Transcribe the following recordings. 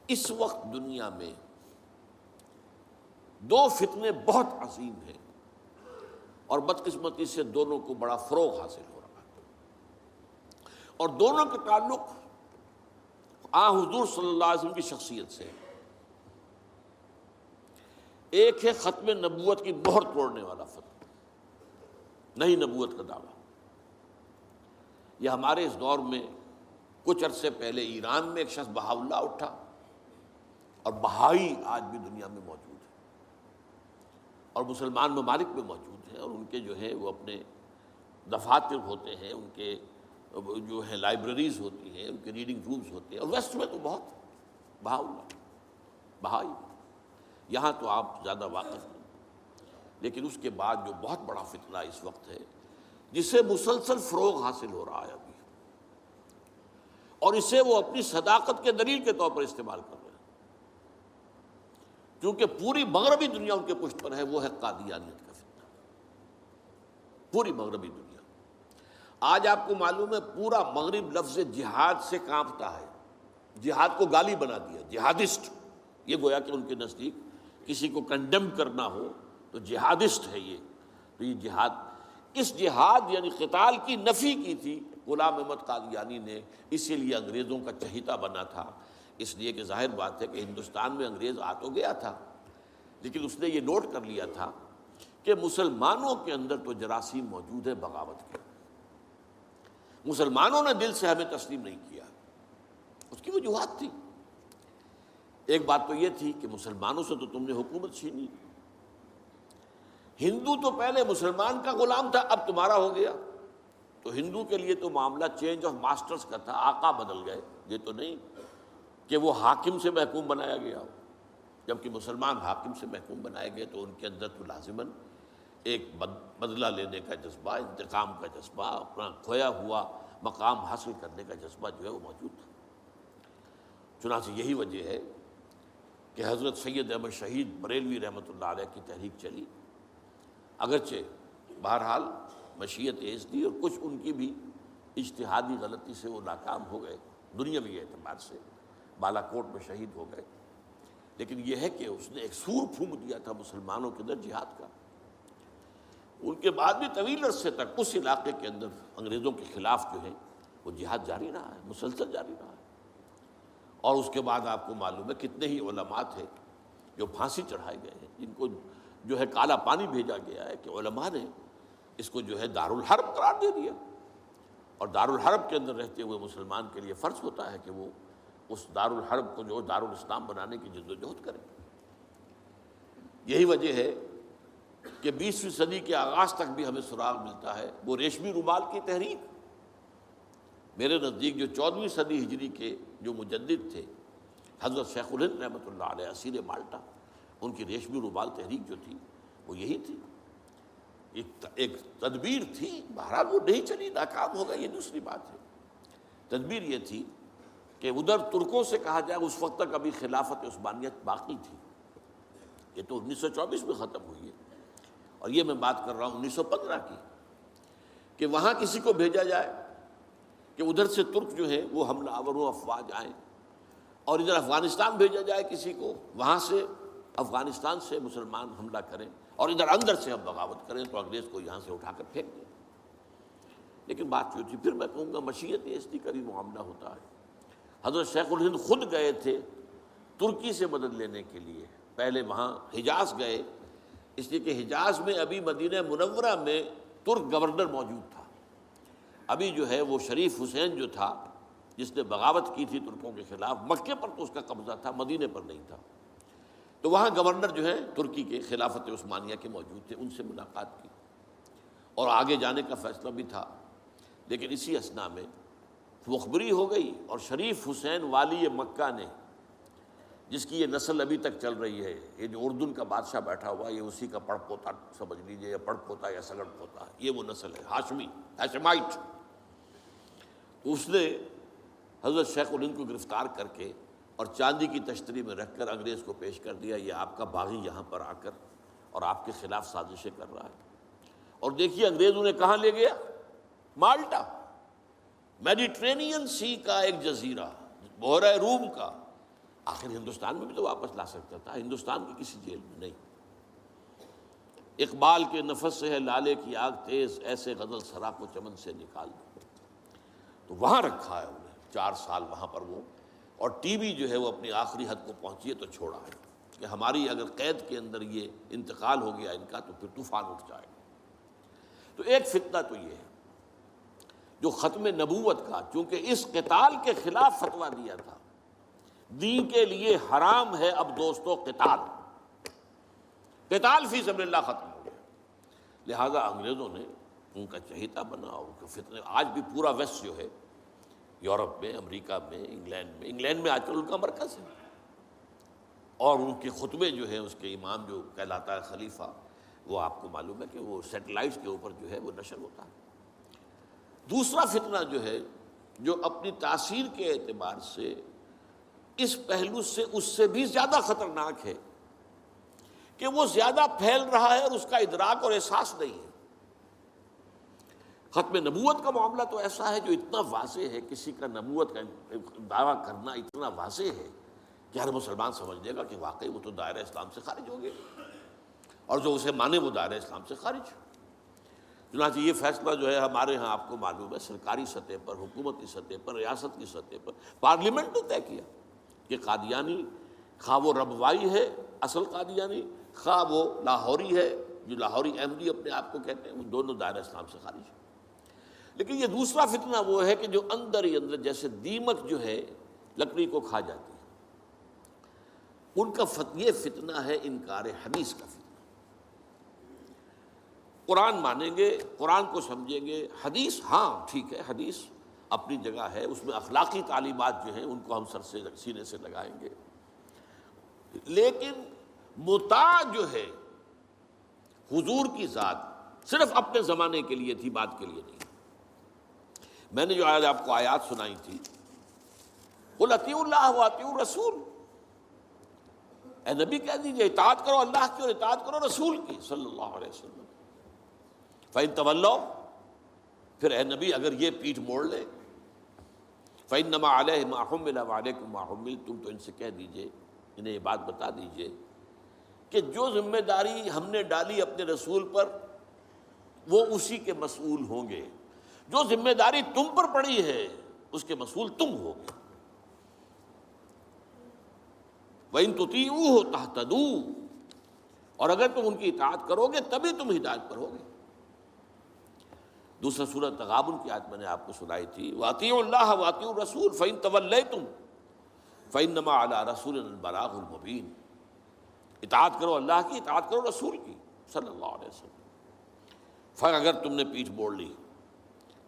اس وقت دنیا میں دو فتنے بہت عظیم ہیں، اور بدقسمتی سے دونوں کو بڑا فروغ حاصل ہو رہا ہے، اور دونوں کے تعلق حضور صلی اللہ علیہ وسلم کی شخصیت سے۔ ایک ہے ختم نبوت کی مہر توڑنے والا فتویٰ، نئی نبوت کا دعویٰ۔ یہ ہمارے اس دور میں کچھ عرصے پہلے ایران میں ایک شخص بہا اللہ اٹھا، اور بہائی آج بھی دنیا میں موجود ہے، اور مسلمان ممالک میں موجود ہیں، اور ان کے جو ہے وہ اپنے دفاتر ہوتے ہیں، ان کے جو ہے لائبریریز ہوتی ہیں، ان کے ریڈنگ رومز ہوتے ہیں، اور ویسٹ میں تو بہت بہا اللہ بہائی، یہاں تو آپ زیادہ واقف نہیں۔ لیکن اس کے بعد جو بہت بڑا فتنہ اس وقت ہے، جسے مسلسل فروغ حاصل ہو رہا ہے ابھی، اور اسے وہ اپنی صداقت کے دلیل کے طور پر استعمال کر رہے ہیں، کیونکہ پوری مغربی دنیا ان کے پشت پر ہے، وہ ہے قادیانیت کا فتنہ۔ پوری مغربی دنیا، آج آپ کو معلوم ہے پورا مغرب لفظ جہاد سے کانپتا ہے، جہاد کو گالی بنا دیا، جہادسٹ۔ یہ گویا کہ ان کے نزدیک کسی کو کنڈیم کرنا ہو تو جہادسٹ ہے یہ۔ تو یہ جہاد، اس جہاد یعنی قتال کی نفی کی تھی غلام احمد قادیانی نے، اسی لیے انگریزوں کا چہیتا بنا تھا۔ اس لیے کہ ظاہر بات ہے کہ ہندوستان میں انگریز آ تو گیا تھا، لیکن اس نے یہ نوٹ کر لیا تھا کہ مسلمانوں کے اندر تو جراثیم موجود ہے بغاوت کے، مسلمانوں نے دل سے ہمیں تسلیم نہیں کیا۔ اس کی وجوہات تھی۔ ایک بات تو یہ تھی کہ مسلمانوں سے تو تم نے حکومت چھینی، ہندو تو پہلے مسلمان کا غلام تھا، اب تمہارا ہو گیا۔ تو ہندو کے لیے تو معاملہ چینج آف ماسٹرز کا تھا، آقا بدل گئے، یہ تو نہیں کہ وہ حاکم سے محکوم بنایا گیا ہو۔ جبکہ مسلمان حاکم سے محکوم بنائے گئے تو ان کے اندر تو لازماً ایک بدلہ لینے کا جذبہ، انتقام کا جذبہ، اپنا کھویا ہوا مقام حاصل کرنے کا جذبہ جو ہے وہ موجود تھا۔ چنانچہ یہی وجہ ہے کہ حضرت سید احمد شہید بریلوی رحمۃ اللہ علیہ کی تحریک چلی، اگرچہ بہرحال مشیت ایز دی، اور کچھ ان کی بھی اجتہادی غلطی سے وہ ناکام ہو گئے دنیاوی اعتبار سے، بالا کوٹ میں شہید ہو گئے، لیکن یہ ہے کہ اس نے ایک سور پھونک دیا تھا مسلمانوں کے اندر جہاد کا۔ ان کے بعد بھی طویل عرصے تک اس علاقے کے اندر انگریزوں کے خلاف جو ہے وہ جہاد جاری رہا ہے، مسلسل جاری رہا ہے۔ اور اس کے بعد آپ کو معلوم ہے کتنے ہی علماء تھے جو پھانسی چڑھائے گئے ہیں، جن کو جو ہے کالا پانی بھیجا گیا ہے کہ علماء نے اس کو جو ہے دارالحرب قرار دے دیا، اور دارالحرب کے اندر رہتے ہوئے مسلمان کے لیے فرض ہوتا ہے کہ وہ اس دارالحرب کو جو دارالاسلام بنانے کی جدوجہد کرے۔ یہی وجہ ہے کہ 20ویں صدی کے آغاز تک بھی ہمیں سراغ ملتا ہے وہ ریشمی رومال کی تحریک۔ میرے نزدیک جو 14ویں صدی ہجری کے جو مجدد تھے حضرت شیخ الہند رحمۃ اللہ علیہ اسیر مالٹا، ان کی ریشمی رومال تحریک جو تھی وہ یہی تھی، ایک تدبیر تھی، بہرحال وہ نہیں چلی، ناکام ہو گئی، یہ دوسری بات ہے۔ تدبیر یہ تھی کہ ادھر ترکوں سے کہا جائے اس وقت تک ابھی خلافت عثمانیت باقی تھی، یہ تو 1924 میں ختم ہوئی ہے، اور یہ میں بات کر رہا ہوں 1915 کی، کہ وہاں کسی کو بھیجا جائے کہ ادھر سے ترک جو ہے وہ حملہ آور افواج آئیں، اور ادھر افغانستان بھیجا جائے کسی کو، وہاں سے افغانستان سے مسلمان حملہ کریں، اور ادھر اندر سے ہم بغاوت کریں تو انگریز کو یہاں سے اٹھا کر پھینک دیں۔ لیکن بات جو تھی، پھر میں کہوں گا مشیت ایسی کا بھی معاملہ ہوتا ہے۔ حضرت شیخ الہند خود گئے تھے ترکی سے مدد لینے کے لیے، پہلے وہاں حجاز گئے، اس لیے کہ حجاز میں ابھی مدینہ منورہ میں ترک گورنر موجود تھا، ابھی جو ہے وہ شریف حسین جو تھا جس نے بغاوت کی تھی ترکوں کے خلاف، مکے پر تو اس کا قبضہ تھا، مدینے پر نہیں تھا، تو وہاں گورنر جو ہے ترکی کے خلافت عثمانیہ کے موجود تھے، ان سے ملاقات کی اور آگے جانے کا فیصلہ بھی تھا۔ لیکن اسی اثناء میں مخبری ہو گئی، اور شریف حسین والی مکہ نے، جس کی یہ نسل ابھی تک چل رہی ہے، یہ جو اردن کا بادشاہ بیٹھا ہوا ہے، یہ اسی کا پڑ پوتا سمجھ لیجئے، یا پڑ پوتا یا سگڑ پوتا، یہ وہ نسل ہے ہاشمی، ہاشمائٹ۔ تو اس نے حضرت شیخ الہند کو گرفتار کر کے اور چاندی کی تشتری میں رکھ کر انگریز کو پیش کر دیا، یہ آپ کا باغی یہاں پر آ کر اور آپ کے خلاف سازشیں کر رہا ہے۔ اور دیکھیے انگریز انہیں کہاں لے گیا، مالٹا، میڈیٹرینین سی کا ایک جزیرہ، بحیرہ روم کا، آخر ہندوستان میں بھی تو واپس لا سکتا تھا، ہندوستان کی کسی جیل میں نہیں۔ اقبال کے نفس سے ہے لالے کی آگ تیز، ایسے غزل سرا کو چمن سے نکال دو، تو وہاں رکھا ہے انہیں 4 سال وہاں پر وہ، اور ٹی وی جو ہے وہ اپنی آخری حد کو پہنچی ہے تو چھوڑا ہے کہ ہماری اگر قید کے اندر یہ انتقال ہو گیا ان کا تو پھر طوفان اٹھ جائے گا۔ تو ایک فتنہ تو یہ ہے جو ختم نبوت کا، چونکہ اس قتال کے خلاف فتویٰ دیا تھا، دین کے لیے حرام ہے اب دوستو قتال فی سبیل اللہ ختم ہو گیا، لہذا انگریزوں نے ان کا چہیتا بنا، ان کے فتنے آج بھی پورا ویسٹ جو ہے، یورپ میں، امریکہ میں، انگلینڈ میں آج کل ان کا مرکز ہے، اور ان کے خطبے جو ہیں، اس کے امام جو کہلاتا ہے خلیفہ، وہ آپ کو معلوم ہے کہ وہ سیٹلائٹس کے اوپر جو ہے وہ نشر ہوتا ہے۔ دوسرا فتنہ جو ہے، جو اپنی تاثیر کے اعتبار سے اس پہلو سے اس سے بھی زیادہ خطرناک ہے کہ وہ زیادہ پھیل رہا ہے اور اس کا ادراک اور احساس نہیں ہے۔ ختم نبوت کا معاملہ تو ایسا ہے جو اتنا واضح ہے، کسی کا نبوت کا دعویٰ کرنا اتنا واضح ہے کہ ہر مسلمان سمجھ لے گا کہ واقعی وہ تو دائرہ اسلام سے خارج ہو گئے، اور جو اسے مانے وہ دائرہ اسلام سے خارج۔ چنانچہ یہ فیصلہ جو ہے ہمارے ہاں آپ کو معلوم ہے، سرکاری سطح پر، حکومتی سطح پر، ریاست کی سطح پر، پارلیمنٹ نے طے کیا کہ قادیانی خواہ وہ ربوائی ہے اصل قادیانی، خواہ وہ لاہوری ہے جو لاہوری احمدی اپنے آپ کو کہتے ہیں، وہ دونوں دائرہ اسلام سے خارج ہیں۔ لیکن یہ دوسرا فتنہ وہ ہے کہ جو اندر ہی اندر جیسے دیمک جو ہے لکڑی کو کھا جاتی ہے، ان کا یہ فتنہ ہے انکار حدیث کا فتنہ۔ قرآن مانیں گے، قرآن کو سمجھیں گے، حدیث ہاں ٹھیک ہے، حدیث اپنی جگہ ہے، اس میں اخلاقی تعلیمات جو ہیں ان کو ہم سر سے سینے سے لگائیں گے، لیکن مطاع جو ہے حضور کی ذات صرف اپنے زمانے کے لیے تھی، بات کے لیے نہیں۔ میں نے جو آج آپ کو آیات سنائی تھی، قل اطیعوا اللہ واطیعوا الرسول، اے نبی کہہ دیجئے اطاعت کرو اللہ کی اور اطاعت کرو رسول کی صلی اللہ علیہ وسلم۔ فَإِن تَوَلَّوْا، پھر اے نبی اگر یہ پیٹھ موڑ لے، فَإِنَّمَا عَلَيْهِ مَا حُمِّلَ وَعَلَيْكُمْ مَا حُمِّلْتُمْ، تو ان سے کہہ دیجئے، انہیں یہ بات بتا دیجئے کہ جو ذمہ داری ہم نے ڈالی اپنے رسول پر وہ اسی کے مسئول ہوں گے، جو ذمہ داری تم پر پڑی ہے اس کے مسئول تم ہوگے۔ وَإِن تُطِيعُوهُ تَهْتَدُوا، اور اگر تم ان کی اطاعت کرو گے تبھی تم ہدایت پر ہوگے۔ دوسرا سورۃ تغابن کی آیت میں نے آپ کو سنائی تھی، وَأَطِيعُوا اللَّهَ وَأَطِيعُوا الرَّسُولَ فَإِن تَوَلَّيْتُمْ فَإِنَّمَا عَلَىٰ رَسُولِنَا الْبَلَاغُ الْمُبِينُ، اطاعت کرو اللہ کی، اطاعت کرو رسول کی صلی اللہ علیہ وسلم۔ پھر اگر تم نے پیٹھ موڑ لی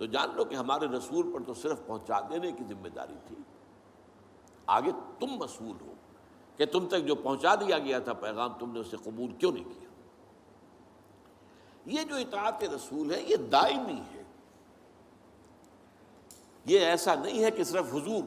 تو جان لو کہ ہمارے رسول پر تو صرف پہنچا دینے کی ذمہ داری تھی، آگے تم مسئول ہو کہ تم تک جو پہنچا دیا گیا تھا پیغام تم نے اسے قبول کیوں نہیں کیا۔ یہ جو اطاعت رسول ہے یہ دائمی ہے، یہ ایسا نہیں ہے کہ صرف حضور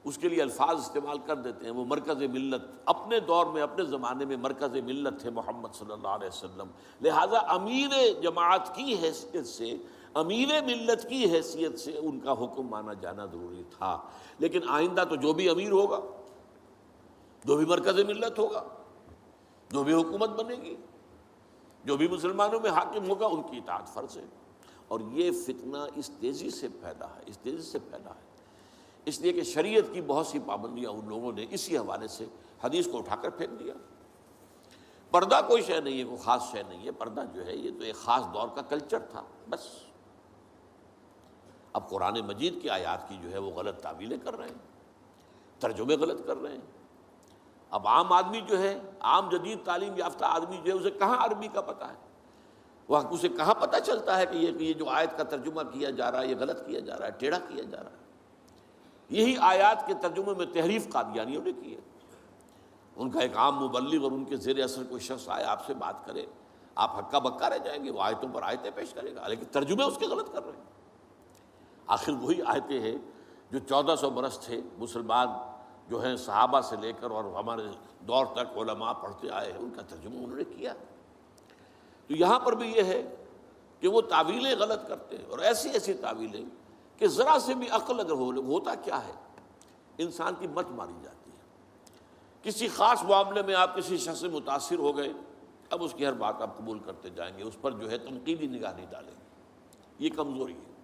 اس کے لیے الفاظ استعمال کر دیتے ہیں۔ وہ مرکز ملت اپنے دور میں، اپنے زمانے میں مرکز ملت تھے محمد صلی اللہ علیہ وسلم، لہٰذا امیر جماعت کی حیثیت سے، امیر ملت کی حیثیت سے ان کا حکم مانا جانا ضروری تھا۔ لیکن آئندہ تو جو بھی امیر ہوگا، جو بھی مرکز ملت ہوگا، جو بھی حکومت بنے گی، جو بھی مسلمانوں میں حاکم ہوگا، ان کی اطاعت فرض ہے۔ اور یہ فتنہ اس تیزی سے پھیلا ہے، اس تیزی سے پھیلا ہے، اس لیے کہ شریعت کی بہت سی پابندیاں ان لوگوں نے اسی حوالے سے حدیث کو اٹھا کر پھینک دیا۔ پردہ کوئی شے نہیں ہے، کوئی خاص شے نہیں ہے، پردہ جو ہے یہ تو ایک خاص دور کا کلچر تھا بس۔ اب قرآن مجید کی آیات کی جو ہے وہ غلط تعویلیں کر رہے ہیں، ترجمے غلط کر رہے ہیں۔ اب عام آدمی جو ہے، عام جدید تعلیم یافتہ آدمی جو ہے، اسے کہاں عربی کا پتہ ہے، وہ اسے کہاں پتہ چلتا ہے کہ یہ جو آیت کا ترجمہ کیا جا رہا ہے یہ غلط کیا جا رہا ہے، ٹیڑھا کیا جا رہا ہے۔ یہی آیات کے ترجمے میں تحریف قادیانیوں نے کی ہے۔ ان کا ایک عام مبلغ اور ان کے زیر اثر کوئی شخص آئے آپ سے بات کرے، آپ ہکا بکا رہ جائیں گے، وہ آیتوں پر آیتیں پیش کرے گا، لیکن ترجمے اس کے غلط کر رہے ہیں۔ آخر وہی آیتیں ہیں جو 1400 برس تھے مسلمان جو ہیں صحابہ سے لے کر اور ہمارے دور تک علماء پڑھتے آئے ہیں، ان کا ترجمہ انہوں نے کیا۔ تو یہاں پر بھی یہ ہے کہ وہ تعویلیں غلط کرتے ہیں، اور ایسی ایسی تعویلیں کہ ذرا سے بھی عقل اگر ہوتا کیا ہے، انسان کی مت ماری جاتی ہے۔ کسی خاص معاملے میں آپ کسی شخص سے متاثر ہو گئے، اب اس کی ہر بات آپ قبول کرتے جائیں گے، اس پر جو ہے تنقیدی نگاہ نہیں ڈالیں گے، یہ کمزوری ہے۔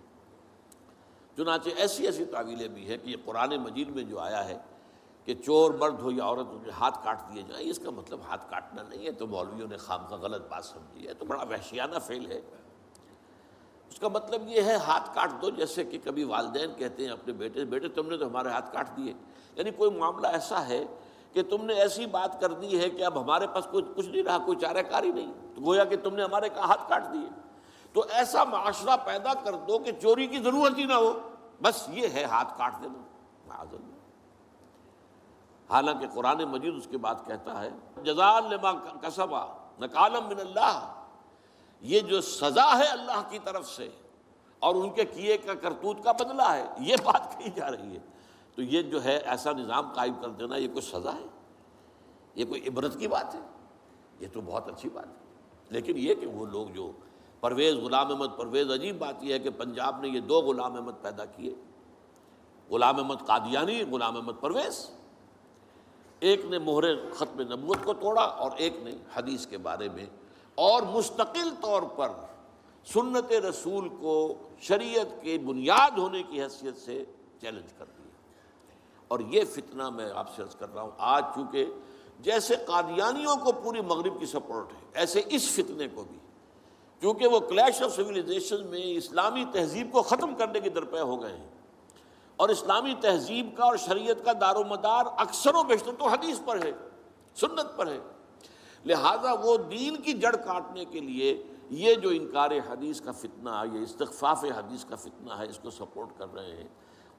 چنانچہ ایسی ایسی تعویلیں بھی ہیں کہ یہ قرآن مجید میں جو آیا ہے کہ چور مرد ہو یا عورت ہو کے ہاتھ کاٹ دیے جائیں، اس کا مطلب ہاتھ کاٹنا نہیں ہے، تو مولویوں نے خامخواہ غلط بات سمجھی ہے، تو بڑا وحشیانہ فعل ہے۔ اس کا مطلب یہ ہے ہاتھ کاٹ دو، جیسے کہ کبھی والدین کہتے ہیں اپنے بیٹے، بیٹے تم نے تو ہمارے ہاتھ کاٹ دیے، یعنی کوئی معاملہ ایسا ہے کہ تم نے ایسی بات کر دی ہے کہ اب ہمارے پاس کچھ نہیں رہا، کوئی چارہ کاری نہیں، تو گویا کہ تم نے ہمارے ہاتھ کاٹ دیے۔ تو ایسا معاشرہ پیدا کر دو کہ چوری کی ضرورت ہی نہ ہو، بس یہ ہے ہاتھ کاٹ دینا، معاذ اللہ۔ حالانکہ قرآن مجید اس کے بعد کہتا ہے جزاء لما کسبا نکالا من اللہ، یہ جو سزا ہے اللہ کی طرف سے اور ان کے کیے کا کرتوت کا بدلہ ہے، یہ بات کہی جا رہی ہے۔ تو یہ جو ہے ایسا نظام قائم کر دینا، یہ کوئی سزا ہے، یہ کوئی عبرت کی بات ہے، یہ تو بہت اچھی بات ہے۔ لیکن یہ کہ وہ لوگ جو پرویز غلام احمد پرویز، عجیب بات یہ ہے کہ پنجاب نے یہ دو غلام احمد پیدا کیے، غلام احمد قادیانی، غلام احمد پرویز، ایک نے مہر ختم نبوت کو توڑا اور ایک نے حدیث کے بارے میں اور مستقل طور پر سنت رسول کو شریعت کے بنیاد ہونے کی حیثیت سے چیلنج کر دیا۔ اور یہ فتنہ میں آپ سے عرض کر رہا ہوں، آج چونکہ جیسے قادیانیوں کو پوری مغرب کی سپورٹ ہے، ایسے اس فتنے کو بھی، کیونکہ وہ کلیش آف سویلائزیشن میں اسلامی تہذیب کو ختم کرنے کے درپے ہو گئے ہیں، اور اسلامی تہذیب کا اور شریعت کا دار و مدار اکثر و بیشتر تو حدیث پر ہے، سنت پر ہے، لہٰذا وہ دین کی جڑ کاٹنے کے لیے یہ جو انکار حدیث کا فتنہ، یہ استخفاف حدیث کا فتنہ ہے، اس کو سپورٹ کر رہے ہیں۔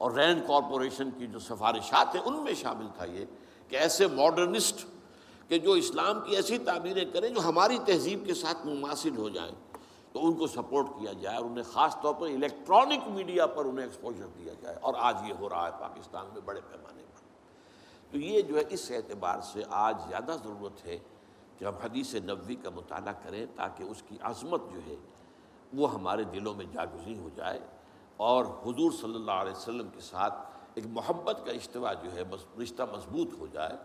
اور رینڈ کارپوریشن کی جو سفارشات ہیں ان میں شامل تھا یہ کہ ایسے ماڈرنسٹ کہ جو اسلام کی ایسی تعبیریں کریں جو ہماری تہذیب کے ساتھ مماثل ہو جائیں، تو ان کو سپورٹ کیا جائے اور انہیں خاص طور پر الیکٹرانک میڈیا پر انہیں ایکسپوجر دیا جائے، اور آج یہ ہو رہا ہے پاکستان میں بڑے پیمانے پر۔ تو یہ جو ہے اس اعتبار سے آج زیادہ ضرورت ہے کہ ہم حدیث نبوی کا مطالعہ کریں، تاکہ اس کی عظمت جو ہے وہ ہمارے دلوں میں جاگزیں ہو جائے، اور حضور صلی اللہ علیہ وسلم کے ساتھ ایک محبت کا اشتوا جو ہے رشتہ مضبوط ہو جائے۔